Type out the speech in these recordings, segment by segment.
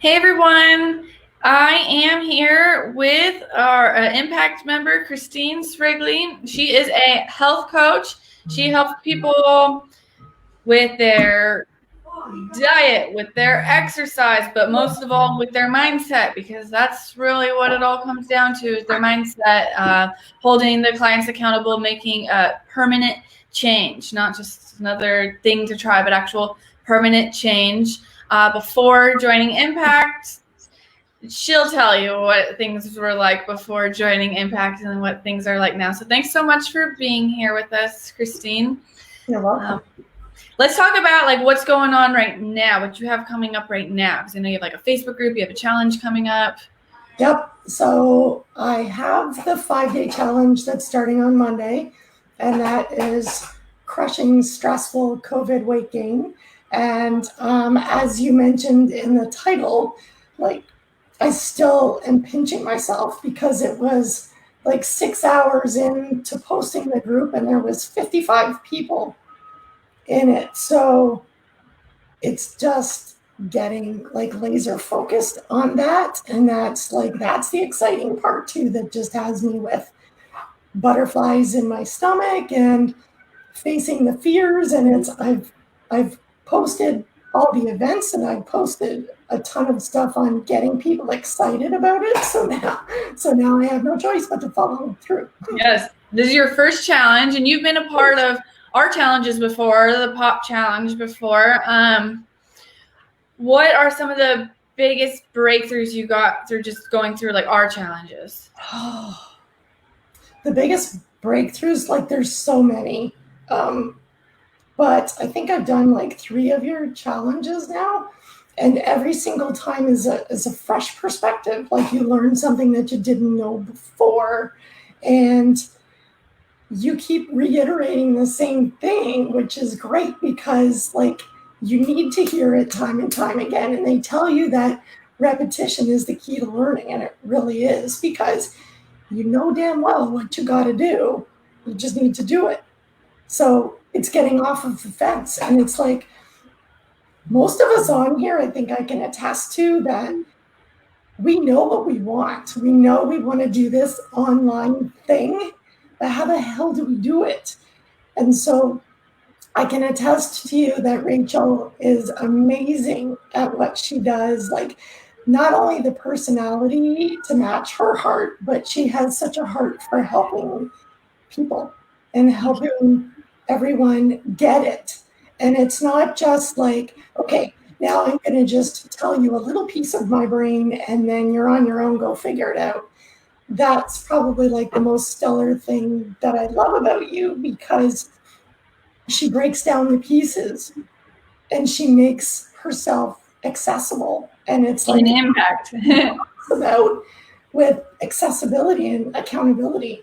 Hey everyone, I am here with our Impact member, Kristine Srigley. She is a health coach. She helps people with their diet, with their exercise, but most of all with their mindset, because that's really what it all comes down to is their mindset, holding the clients accountable, making a permanent change, not just another thing to try, but actual permanent change. Before joining Impact, she'll tell you what things were like before joining Impact and what things are like now. So thanks so much for being here with us, Kristine. You're welcome. Let's talk about like what's going on right now, what you have coming up right now. Because I know you have like a Facebook group, you have a challenge coming up. Yep. So I have the 5-day challenge that's starting on Monday, and that is crushing stressful COVID weight gain. And as you mentioned in the title, like I still am pinching myself because it was like 6 hours into posting the group and there was 55 people in it. So it's just getting like laser focused on that. And that's the exciting part too, that just has me with butterflies in my stomach and facing the fears. And I've posted all the events and I've posted a ton of stuff on getting people excited about it. So now I have no choice but to follow through. Yes, this is your first challenge, and you've been a part of our challenges before, the Pop Challenge before. What are some of the biggest breakthroughs you got through just going through like our challenges? The biggest breakthroughs, like there's so many. But I think I've done like 3 of your challenges now. And every single time is a fresh perspective. Like you learn something that you didn't know before. And you keep reiterating the same thing, which is great because like you need to hear it time and time again. And they tell you that repetition is the key to learning. And it really is, because you know damn well what you got to do. You just need to do it. So it's getting off of the fence. And it's like most of us on here, I think I can attest to that we know what we want. We know we want to do this online thing, but how the hell do we do it? And so I can attest to you that Rachel is amazing at what she does. Like not only the personality to match her heart, but she has such a heart for helping people and helping everyone get it. And it's not just like, okay, now I'm going to just tell you a little piece of my brain and then you're on your own, go figure it out. That's probably like the most stellar thing that I love about you, because she breaks down the pieces and she makes herself accessible. And it's like an impact about with accessibility and accountability.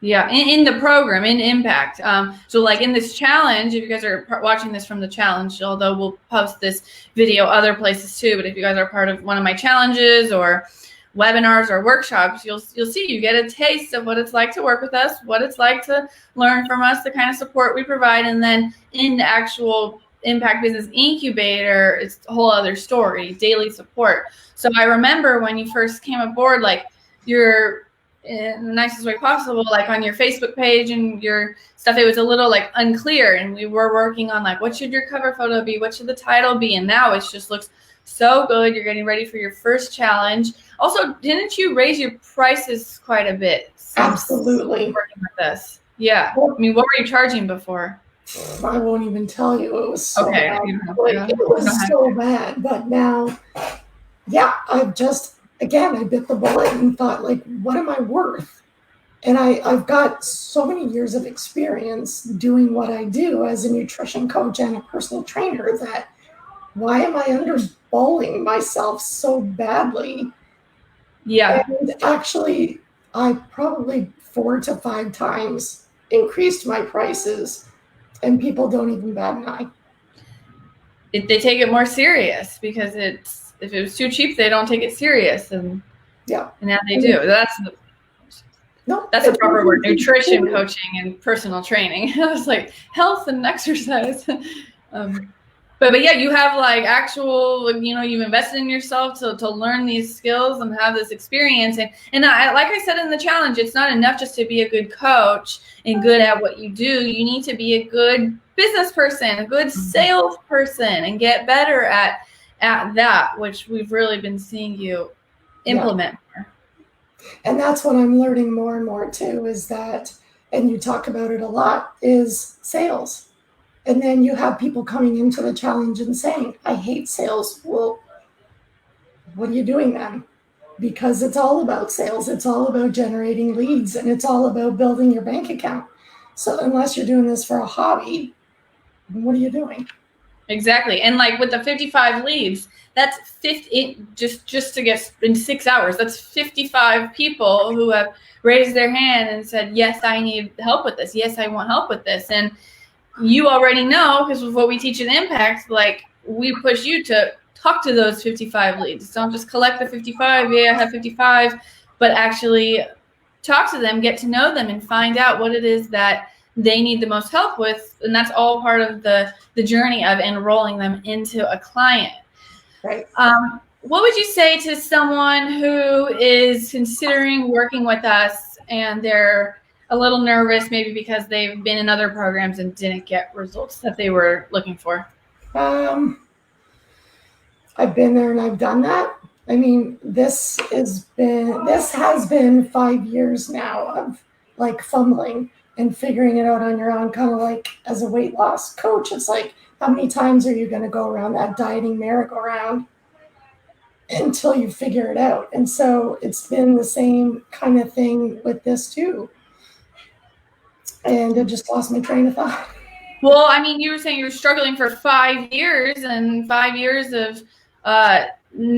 Yeah, in the program, in Impact. So like in this challenge, if you guys are watching this from the challenge, although we'll post this video other places too, but if you guys are part of one of my challenges or webinars or workshops, you'll see, you get a taste of what it's like to work with us, what it's like to learn from us, the kind of support we provide. And then in the actual Impact Business Incubator, it's a whole other story, daily support. So I remember when you first came aboard, like you're in the nicest way possible, like on your Facebook page and your stuff, it was a little like unclear, and we were working on like what should your cover photo be, what should the title be, and now it just looks so good. You're getting ready for your first challenge. Also, didn't you raise your prices quite a bit? Absolutely. Working with this. Yeah. I mean, what were you charging before? I won't even tell you. It was so okay. bad. Like, it was so bad. But now, yeah, I've just, again, I bit the bullet and thought, like, what am I worth? And I've got so many years of experience doing what I do as a nutrition coach and a personal trainer that why am I underballing myself so badly? Yeah. And actually, I probably 4 to 5 times increased my prices, and people don't even bat an eye. They take it more serious because if it was too cheap, they don't take it serious, and yeah, and now they do. That's the proper word: nutrition coaching and personal training. I was like health and exercise. But yeah, you have like actual, you've invested in yourself to learn these skills and have this experience. And like I said in the challenge, it's not enough just to be a good coach and good at what you do. You need to be a good business person, a good salesperson, and get better at that, which we've really been seeing you implement. Yeah. And that's what I'm learning more and more too, is that, and you talk about it a lot, is sales. And then you have people coming into the challenge and saying, I hate sales. Well, what are you doing then? Because it's all about sales. It's all about generating leads, and it's all about building your bank account. So unless you're doing this for a hobby, what are you doing? Exactly. And like with the 55 leads, that's 50, just to get in 6 hours, that's 55 people who have raised their hand and said, yes, I need help with this. Yes, I want help with this. And you already know, because of what we teach in Impact, like we push you to talk to those 55 leads. Don't just collect the 55. Yeah, I have 55, but actually talk to them, get to know them, and find out what it is that they need the most help with. And that's all part of the journey of enrolling them into a client. Right. What would you say to someone who is considering working with us and they're a little nervous, maybe because they've been in other programs and didn't get results that they were looking for? I've been there and I've done that. I mean, this has been 5 years now of like fumbling and figuring it out on your own, kind of like as a weight loss coach. It's like, how many times are you going to go around that dieting merry-go-round until you figure it out? And so it's been the same kind of thing with this too. And I just lost my train of thought. Well, I mean, you were saying you were struggling for 5 years, and 5 years of, I'm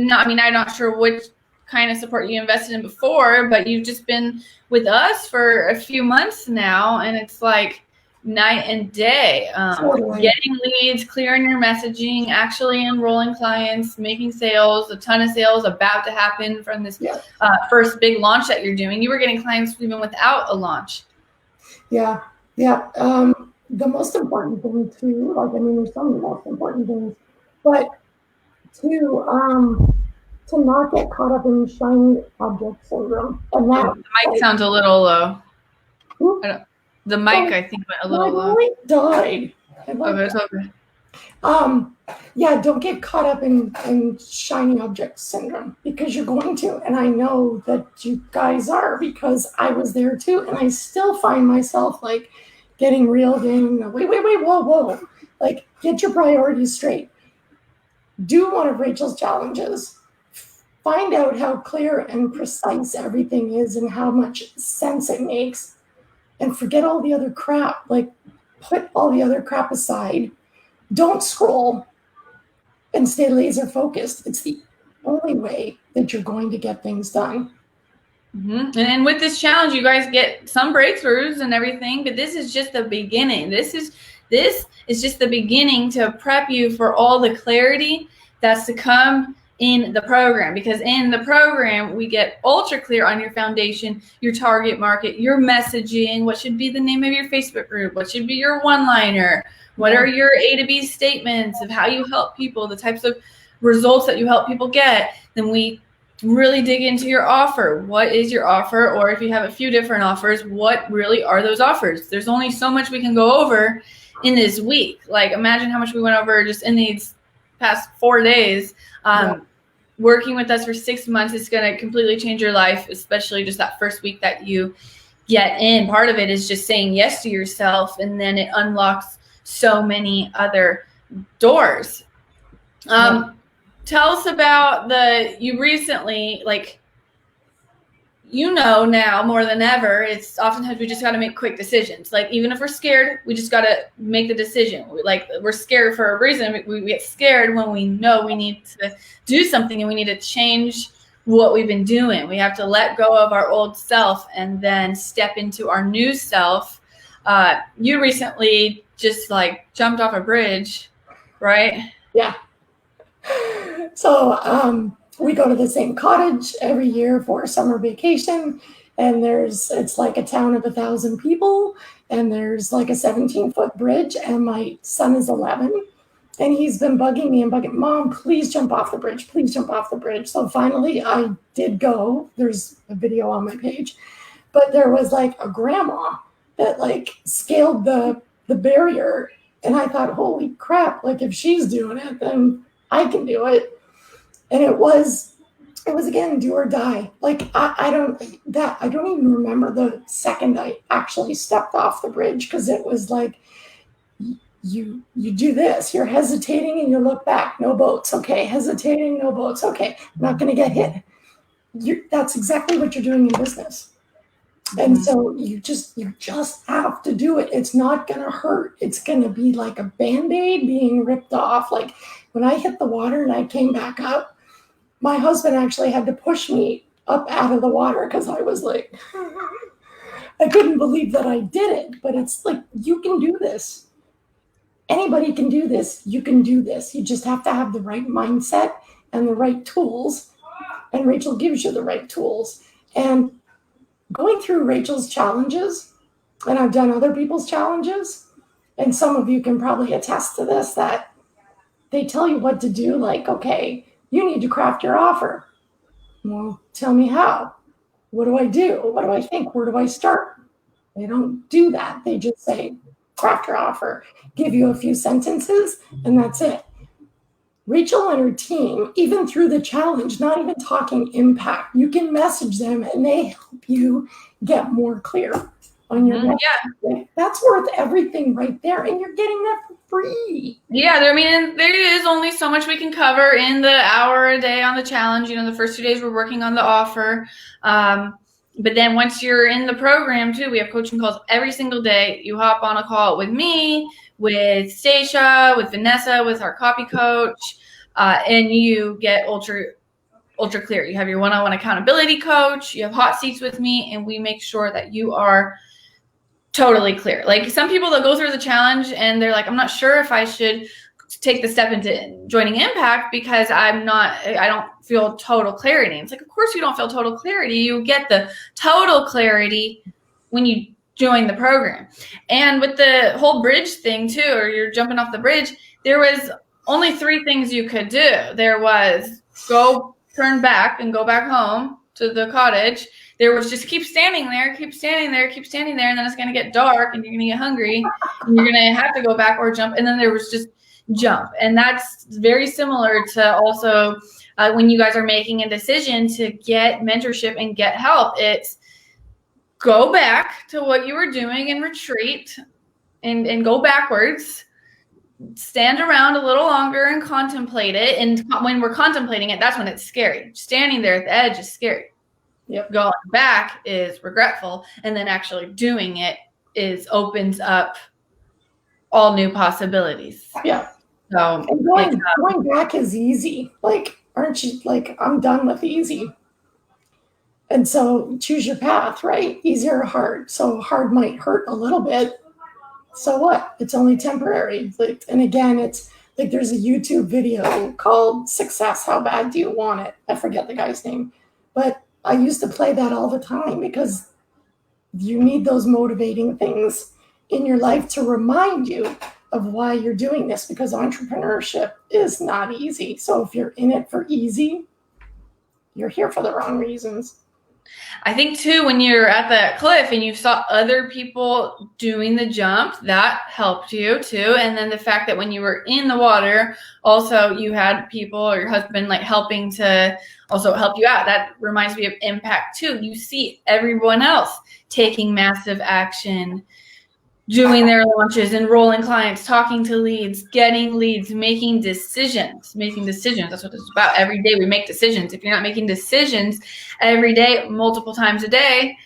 not sure which kind of support you invested in before, but you've just been with us for a few months now, and it's like night and day. Totally. Getting leads, clearing your messaging, actually enrolling clients, making sales, a ton of sales about to happen from this first big launch that you're doing. You were getting clients even without a launch. Yeah. The most important thing too, there's some of the most important things, but to not get caught up in shiny object syndrome. And that the mic sounds a little low. The mic, I think, went a little low. My voice died. Okay, it's okay. Don't get caught up in shiny object syndrome, because you're going to, and I know that you guys are, because I was there too, and I still find myself like getting reeled in. Wait, whoa. Like, get your priorities straight. Do one of Rachel's challenges. Find out how clear and precise everything is and how much sense it makes, and forget all the other crap. Like, put all the other crap aside. Don't scroll, and stay laser focused. It's the only way that you're going to get things done. Mm-hmm. And with this challenge, you guys get some breakthroughs and everything, but this is just the beginning. This is just the beginning to prep you for all the clarity that's to come in the program, because in the program we get ultra clear on your foundation, your target market, your messaging, what should be the name of your Facebook group, what should be your one-liner, what are your A to B statements of how you help people, the types of results that you help people get. Then we really dig into your offer. What is your offer? Or if you have a few different offers, what really are those offers? There's only so much we can go over in this week. Like, imagine how much we went over just in these past 4 days. Working with us for 6 months is going to completely change your life, especially just that first week that you get in. Part of it is just saying yes to yourself, and then it unlocks so many other doors. Tell us about you recently, like, now more than ever, it's oftentimes we just got to make quick decisions. Like, even if we're scared, we just got to make the decision. We're scared for a reason. We get scared when we know we need to do something and we need to change what we've been doing. We have to let go of our old self and then step into our new self. You recently just jumped off a bridge, right? Yeah. So we go to the same cottage every year for summer vacation, and it's like a town of 1,000 people, and there's like a 17-foot bridge, and my son is 11, And he's been bugging me and bugging, Mom, please jump off the bridge. Please jump off the bridge. So finally I did go. There's a video on my page. But there was like a grandma that like scaled the barrier. And I thought, holy crap, like if she's doing it, then I can do it. And it was again, do or die. Like I don't even remember the second I actually stepped off the bridge, because it was like, you do this, you're hesitating and you look back, no boats, okay, hesitating, no boats, okay, I'm not going to get hit. That's exactly what you're doing in business. And so you just have to do it. It's not going to hurt. It's going to be like a Band-Aid being ripped off. Like when I hit the water and I came back up, my husband actually had to push me up out of the water, because I was like, I couldn't believe that I did it. But it's like, you can do this. Anybody can do this. You can do this. You just have to have the right mindset and the right tools. And Rachel gives you the right tools. And going through Rachel's challenges, and I've done other people's challenges, and some of you can probably attest to this, that they tell you what to do. Like, okay, you need to craft your offer. Well, tell me how. What do I do? What do I think? Where do I start? They don't do that. They just say, craft your offer, give you a few sentences, and that's it. Rachel and her team, even through the challenge, not even talking impact, you can message them and they help you get more clear on your message. That's worth everything right there. And you're getting that for free. Yeah, I mean, there is only so much we can cover in the hour a day on the challenge. You know, the first 2 days we're working on the offer. But then once you're in the program too, we have coaching calls every single day. You hop on a call with me, with Stacia, with Vanessa, with our copy coach, and you get ultra clear. You have your one-on-one accountability coach, you have hot seats with me, and we make sure that you are totally clear. Like some people that go through the challenge and they're like, I'm not sure if I should take the step into joining Impact because I don't feel total clarity. It's like, of course you don't feel total clarity. You get the total clarity when you join the program. And with the whole bridge thing too, or you're jumping off the bridge, there was only 3 things you could do. There was go turn back and go back home to the cottage. There was just keep standing there, and then it's going to get dark and you're going to get hungry and you're going to have to go back or jump. And then there was just jump. And that's very similar to also when you guys are making a decision to get mentorship and get help. It's go back to what you were doing and retreat and go backwards, stand around a little longer and contemplate it. And when we're contemplating it, that's when it's scary. Standing there at the edge is scary. Yep. Going back is regretful. And then actually doing it opens up all new possibilities. Yeah. So and going back is easy. Like, aren't you like, I'm done with easy. And so choose your path, right? Easy or hard. So hard might hurt a little bit. So what? It's only temporary. Like, and again, it's like there's a YouTube video called Success. How bad do you want it? I forget the guy's name. But I used to play that all the time because you need those motivating things in your life to remind you of why you're doing this, because entrepreneurship is not easy. So if you're in it for easy, you're here for the wrong reasons. I think too, when you're at that cliff and you saw other people doing the jump, that helped you too. And then the fact that when you were in the water, also you had people or your husband like helping to also help you out. That reminds me of impact too. You see everyone else taking massive action, doing their launches, enrolling clients, talking to leads, getting leads, making decisions. That's what it's about. Every day we make decisions. If you're not making decisions every day, multiple times a day,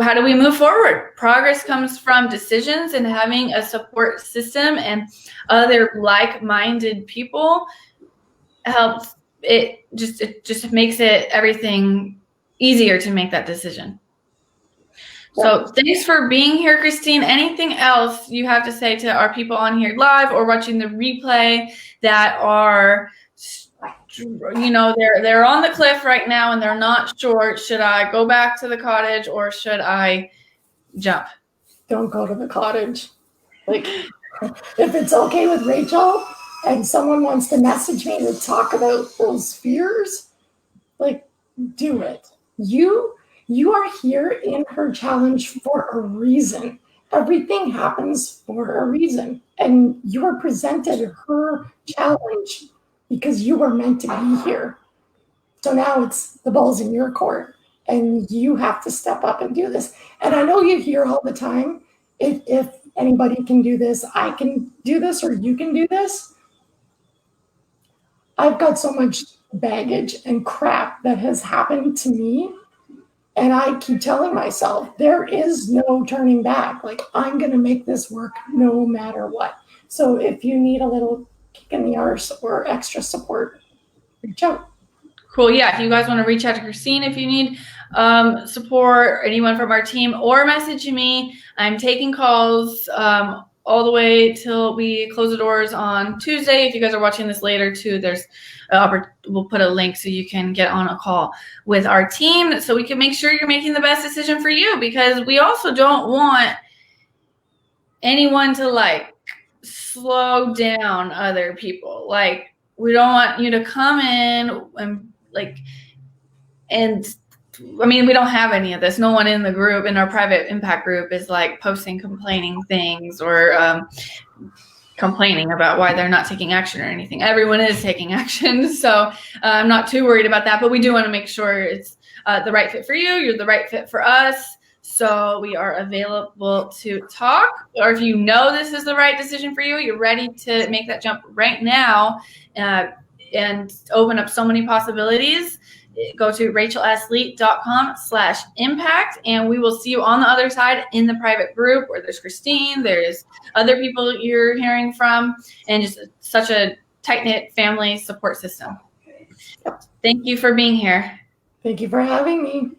how do we move forward? Progress comes from decisions and having a support system and other like-minded people helps. It just makes it everything easier to make that decision. So thanks for being here, Kristine. Anything else you have to say to our people on here live or watching the replay that are, they're on the cliff right now and they're not sure, should I go back to the cottage or should I jump? Don't go to the cottage. Like, If it's okay with Rachel and someone wants to message me to talk about those fears, like, do it. You are here in her challenge for a reason. Everything happens for a reason. And you were presented her challenge because you were meant to be here. So now it's the ball's in your court and you have to step up and do this. And I know you hear all the time, if anybody can do this, I can do this, or you can do this. I've got so much baggage and crap that has happened to me. And I keep telling myself, there is no turning back. Like, I'm going to make this work no matter what. So if you need a little kick in the arse or extra support, reach out. Cool. Yeah. If you guys want to reach out to Kristine, if you need support, anyone from our team, or message me, I'm taking calls all the way till we close the doors on Tuesday. If you guys are watching this later too, we'll put a link so you can get on a call with our team so we can make sure you're making the best decision for you, because we also don't want anyone to like slow down other people. Like, we don't want you to come in and I mean, we don't have any of this. No one in the group, in our private impact group, is like posting complaining things or complaining about why they're not taking action or anything. Everyone is taking action. So I'm not too worried about that, but we do want to make sure it's the right fit for you. You're the right fit for us. So we are available to talk, or if you know this is the right decision for you, you're ready to make that jump right now and open up so many possibilities. Go to rachelsleet.com/impact, and we will see you on the other side in the private group where there's Kristine, there's other people you're hearing from, and just such a tight-knit family support system. Thank you for being here. Thank you for having me.